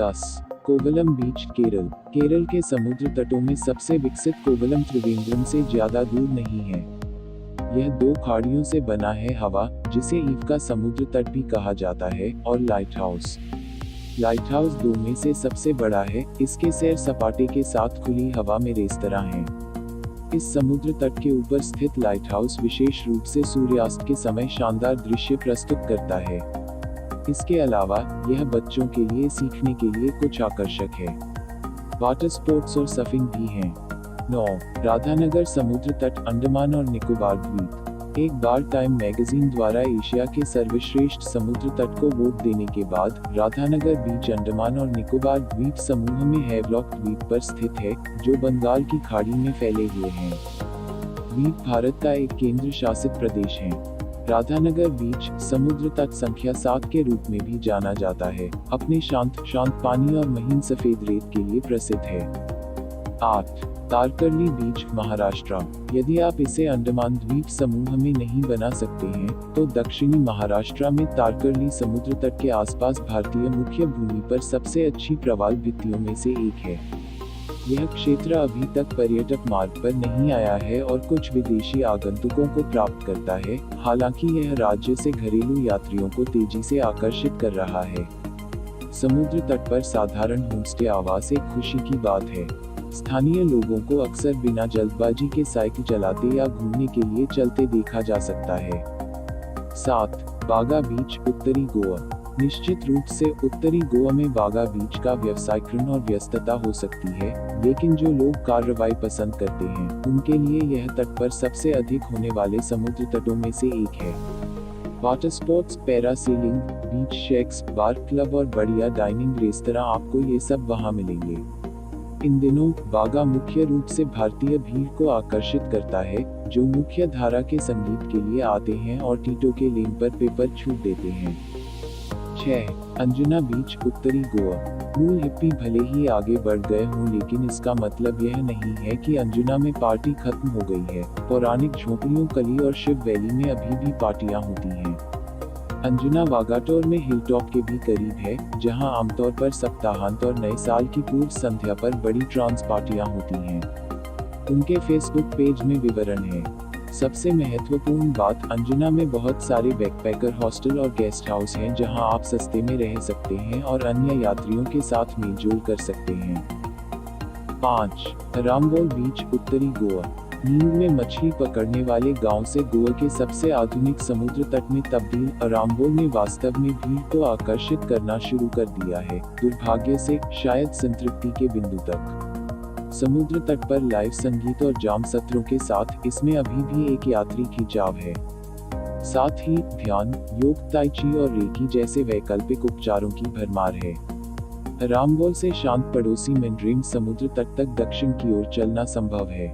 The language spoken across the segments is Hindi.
10 कोवलम बीच केरल। केरल के समुद्र तटों में सबसे विकसित कोवलम त्रिवेंद्रम से ज्यादा दूर नहीं है। यह 2 खाड़ियों से बना है, हवा, जिसे ईव का समुद्र तट भी कहा जाता है, और लाइट हाउस। लाइट हाउस 2 में से सबसे बड़ा है। इसके सैर सपाटे के साथ खुली हवा में रेस्तरां हैं। इस समुद्र तट के ऊपर स्थित लाइट हाउस विशेष रूप से सूर्यास्त के समय शानदार दृश्य प्रस्तुत करता है। इसके अलावा यह बच्चों के लिए सीखने के लिए कुछ आकर्षक है। वाटर स्पोर्ट्स और सर्फिंग भी हैं। 9 राधानगर समुद्र तट, अंडमान और निकोबार द्वीप। एक बार टाइम मैगजीन द्वारा एशिया के सर्वश्रेष्ठ समुद्र तट को वोट देने के बाद राधानगर बीच अंडमान और निकोबार द्वीप समूह में हैवलॉक द्वीप पर स्थित है, जो बंगाल की खाड़ी में फैले हुए हैं। द्वीप भारत का एक केंद्र शासित प्रदेश है। राधानगर बीच समुद्र तट संख्या 7 के रूप में भी जाना जाता है, अपने शांत पानी और महीन सफेद रेत के लिए प्रसिद्ध है। 8 तारकर्ली बीच, महाराष्ट्र। यदि आप इसे अंडमान द्वीप समूह में नहीं बना सकते हैं, तो दक्षिणी महाराष्ट्र में तारकर्ली समुद्र तट के आसपास भारतीय मुख्य भूमि पर सबसे अच्छी प्रवाल भित्तियों में से एक है। यह क्षेत्र अभी तक पर्यटक मार्ग पर नहीं आया है और कुछ विदेशी आगंतुकों को प्राप्त करता है, हालांकि यह राज्य से घरेलू यात्रियों को तेजी से आकर्षित कर रहा है। समुद्र तट पर साधारण होमस्टे आवास एक खुशी की बात है। स्थानीय लोगों को अक्सर बिना जल्दबाजी के साइकिल चलाते या घूमने के लिए चलते देखा जा सकता है। 7 बागा बीच, उत्तरी गोवा। निश्चित रूप से उत्तरी गोवा में बागा बीच का व्यवसायीकरण और व्यस्तता हो सकती है, लेकिन जो लोग कार्रवाई पसंद करते हैं, उनके लिए यह तट पर सबसे अधिक होने वाले समुद्र तटों में से एक है। वाटर स्पोर्ट्स, पैरासेलिंग, बीच शेक्स, बार क्लब और बढ़िया डाइनिंग रेस्तरां, आपको ये सब वहां मिलेंगे। इन दिनों बागा मुख्य रूप से भारतीय भीड़ को आकर्षित करता है, जो मुख्य धारा के संगीत के लिए आते हैं और टीटो के लेन पर पेपर छूट देते हैं। 6 अंजुना बीच, उत्तरी गोवा। मूल हिप्पी भले ही आगे बढ़ गए हों, लेकिन इसका मतलब यह नहीं है कि अंजुना में पार्टी खत्म हो गई है। पौराणिक झोपड़ियों, कली और शिव वैली में अभी भी पार्टियां होती हैं। अंजुना वागाटोर में हिलटॉप के भी करीब है, जहां आमतौर पर सप्ताहांत और नए साल की पूर्व संध्या पर बड़ी ट्रांस पार्टियां होती हैं। उनके फेसबुक पेज में विवरण है। सबसे महत्वपूर्ण बात, अंजुना में बहुत सारे बैकपैकर हॉस्टल और गेस्ट हाउस हैं, जहां आप सस्ते में रह सकते हैं और अन्य यात्रियों के साथ मेलजोल कर सकते हैं। 5 रामबोल बीच, उत्तरी गोवा। नींद में मछली पकड़ने वाले गांव से गोवा के सबसे आधुनिक समुद्र तट में तब्दील, रामबोल ने वास्तव में भीड़ को आकर्षित करना शुरू कर दिया है, दुर्भाग्य से शायद संतृप्ति के बिंदु तक। समुद्र तट पर लाइव संगीत और जाम सत्रों के साथ इसमें अभी भी एक यात्री खिंचाव है। साथ ही ध्यान, योग, ताई ची और रेकी जैसे वैकल्पिक उपचारों की भरमार है। रामबोल से शांत पड़ोसी मेंड्रेम समुद्र तट तक दक्षिण की ओर चलना संभव है।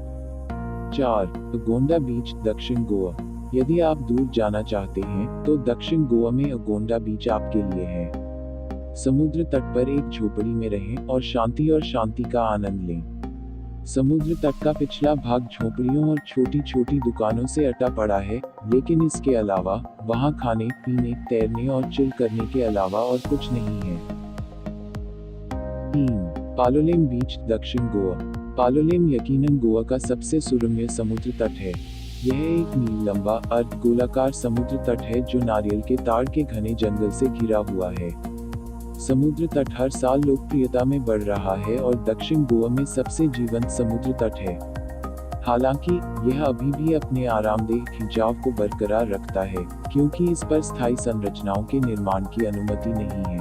4 अगोंडा बीच, दक्षिण गोवा। यदि आप दूर जाना चाहते हैं, तो दक्षिण गोवा में अगोंडा बीच आपके लिए है। समुद्र तट पर एक झोपड़ी में रहें और शांति का आनंद लें। समुद्र तट का पिछला भाग झोपड़ियों और छोटी छोटी दुकानों से अटा पड़ा है, लेकिन इसके अलावा वहां खाने, पीने, तैरने और चिल करने के अलावा और कुछ नहीं है। 3 पालोलेम बीच, दक्षिण गोवा। पालोलेम यकीनन गोवा का सबसे सुरम्य समुद्र तट है। यह 1 मील लंबा अर्ध गोलाकार समुद्र तट है, जो नारियल के ताड़ के घने जंगल से घिरा हुआ है। समुद्र तट हर साल लोकप्रियता में बढ़ रहा है और दक्षिण गोवा में सबसे जीवंत समुद्र तट है। हालांकि यह अभी भी अपने आरामदेह खिंचाव को बरकरार रखता है, क्योंकि इस पर स्थायी संरचनाओं के निर्माण की अनुमति नहीं है।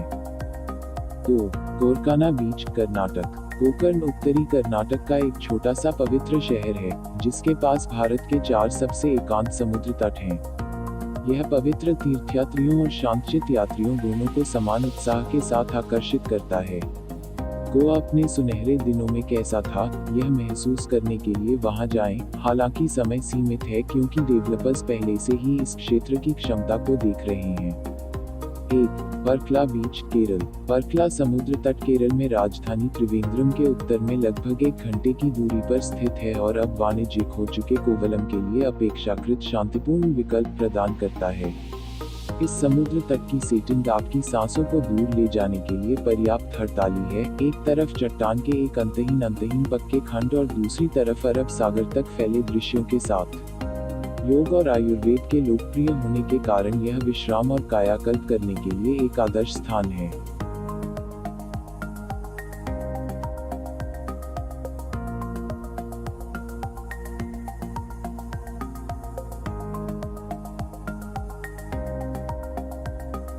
2 गोरकाना बीच, कर्नाटक। गोकर्ण उत्तरी कर्नाटक का एक छोटा सा पवित्र शहर है, जिसके पास भारत के 4 सबसे एकांत समुद्र तट हैं। यह पवित्र तीर्थयात्रियों और शांतचित्त यात्रियों दोनों को समान उत्साह के साथ आकर्षित करता है। गोवा अपने सुनहरे दिनों में कैसा था, यह महसूस करने के लिए वहां जाएं, हालांकि समय सीमित है क्योंकि डेवलपर्स पहले से ही इस क्षेत्र की क्षमता को देख रहे हैं। 1 वर्कला बीच, केरल। वर्कला समुद्र तट केरल में राजधानी त्रिवेंद्रम के उत्तर में लगभग 1 घंटे की दूरी पर स्थित है और अब वाणिज्यिक हो चुके कोवलम के लिए अपेक्षाकृत शांतिपूर्ण विकल्प प्रदान करता है। इस समुद्र तट की सेटिंग आपकी सांसों को दूर ले जाने के लिए पर्याप्त हड़ताली है, एक तरफ चट्टान के एक अंतहीन पक्के खंड और दूसरी तरफ अरब सागर तक फैले दृश्यों के साथ। योग और आयुर्वेद के लोकप्रिय होने के कारण यह विश्राम और कायाकल्प करने के लिए एक आदर्श स्थान है।